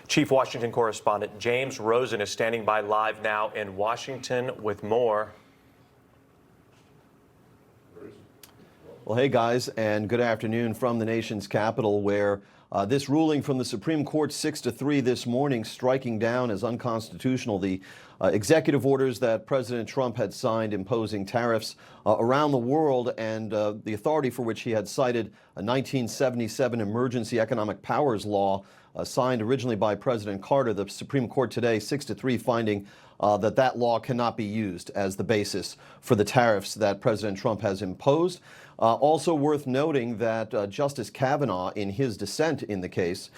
Chief Washington Correspondent James Rosen is standing by live now in Washington with more. Well, hey guys, and good afternoon from the nation's capital, where this ruling from the Supreme Court 6-3 this morning, striking down as unconstitutional the executive orders that President Trump had signed imposing tariffs around the world, and the authority for which he had cited a 1977 Emergency Economic Powers Law signed originally by President Carter. The Supreme Court today 6-3 finding that law cannot be used as the basis for the tariffs that President Trump has imposed. Also worth noting that Justice Kavanaugh, in his dissent in the case,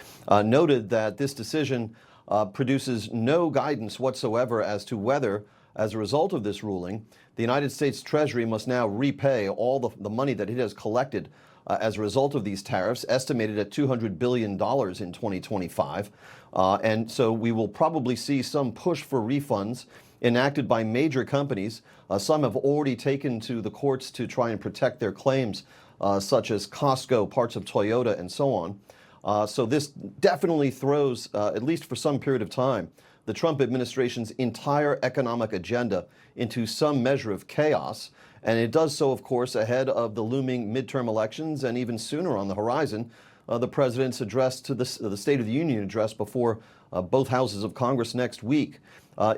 noted that this decision produces no guidance whatsoever as to whether, as a result of this ruling, the United States Treasury must now repay all the money that it has collected as a result of these tariffs, estimated at $200 billion in 2025. And so we will probably see some push for refunds enacted by major companies. Some have already taken to the courts to try and protect their claims, such as Costco, parts of Toyota, and so on. So this definitely throws, at least for some period of time, the Trump administration's entire economic agenda into some measure of chaos. And it does so, of course, ahead of the looming midterm elections, and even sooner on the horizon, the president's address to the State of the Union address before both houses of Congress next week.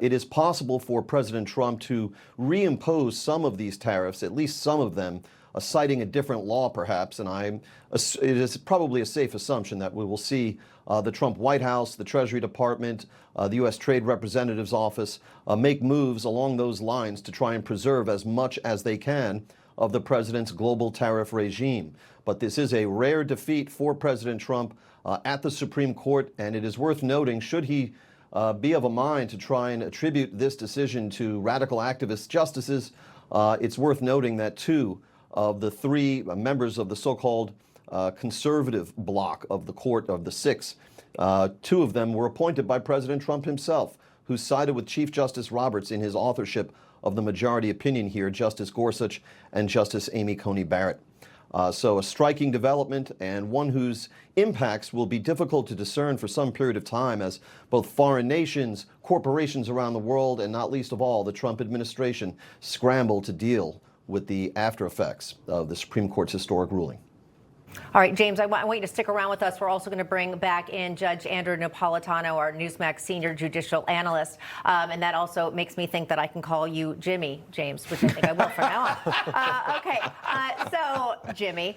It is possible for President Trump to reimpose some of these tariffs, at least some of them, citing a different law perhaps, and it is probably a safe assumption that we will see the Trump White House, the Treasury Department, the U.S. Trade Representative's Office make moves along those lines to try and preserve as much as they can of the president's global tariff regime. But this is a rare defeat for President Trump at the Supreme Court, and it is worth noting, should he be of a mind to try and attribute this decision to radical activist justices, it's worth noting that two of the three members of the so-called conservative bloc of the court of the six, two of them were appointed by President Trump himself, who sided with Chief Justice Roberts in his authorship of the majority opinion here, Justice Gorsuch and Justice Amy Coney Barrett. So a striking development, and one whose impacts will be difficult to discern for some period of time, as both foreign nations, corporations around the world, and not least of all, the Trump administration scramble to deal with the after effects of the Supreme Court's historic ruling. All right, James, I want you to stick around with us. We're also going to bring back in Judge Andrew Napolitano, our Newsmax senior judicial analyst. And that also makes me think that I can call you Jimmy, James, which I think I will from now on. Okay, so Jimmy,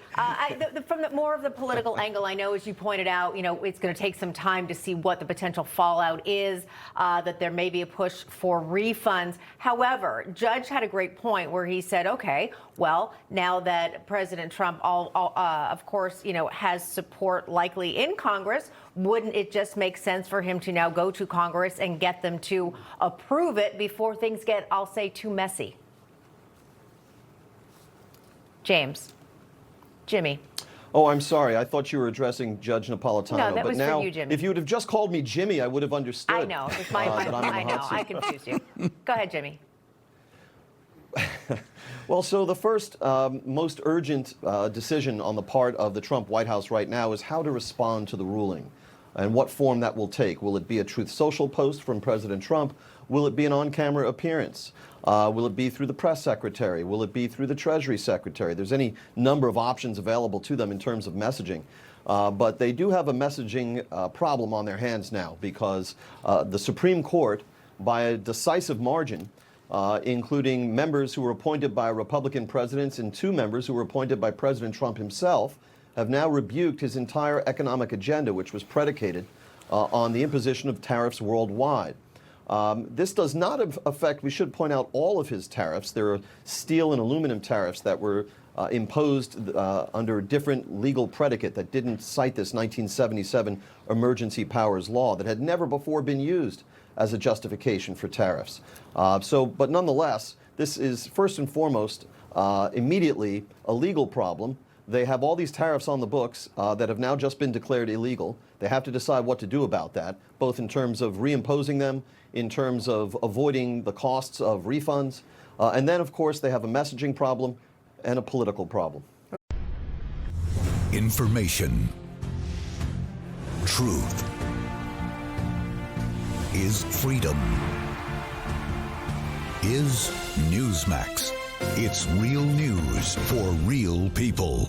from more of the political angle, I know, as you pointed out, it's going to take some time to see what the potential fallout is, that there may be a push for refunds. However, Judge had a great point where he said, okay, well, now that President Trump, of course, has support likely in Congress, wouldn't it just make sense for him to now go to Congress and get them to approve it before things get, I'll say, too messy? Jimmy. Oh, I'm sorry. I thought you were addressing Judge Napolitano. No, that was now, for you, Jimmy. If you would have just called me Jimmy, I would have understood. I know. It's I know. I confused you. Go ahead, Jimmy. Well, so the first most urgent decision on the part of the Trump White House right now is how to respond to the ruling and what form that will take. Will it be a Truth Social post from President Trump? Will it be an on-camera appearance? Will it be through the press secretary? Will it be through the Treasury secretary? There's any number of options available to them in terms of messaging. But they do have a messaging problem on their hands now, because the Supreme Court, by a decisive margin, including members who were appointed by Republican presidents and two members who were appointed by President Trump himself, have now rebuked his entire economic agenda, which was predicated on the imposition of tariffs worldwide. This does not affect, we should point out, all of his tariffs. There are steel and aluminum tariffs that were imposed under a different legal predicate that didn't cite this 1977 Emergency Powers Law, that had never before been used as a justification for tariffs. But nonetheless, this is first and foremost immediately a legal problem. They have all these tariffs on the books that have now just been declared illegal. They have to decide what to do about that, both in terms of reimposing them, in terms of avoiding the costs of refunds, and then, of course, they have a messaging problem and a political problem. Information, truth, is freedom. Is Newsmax. It's real news for real people.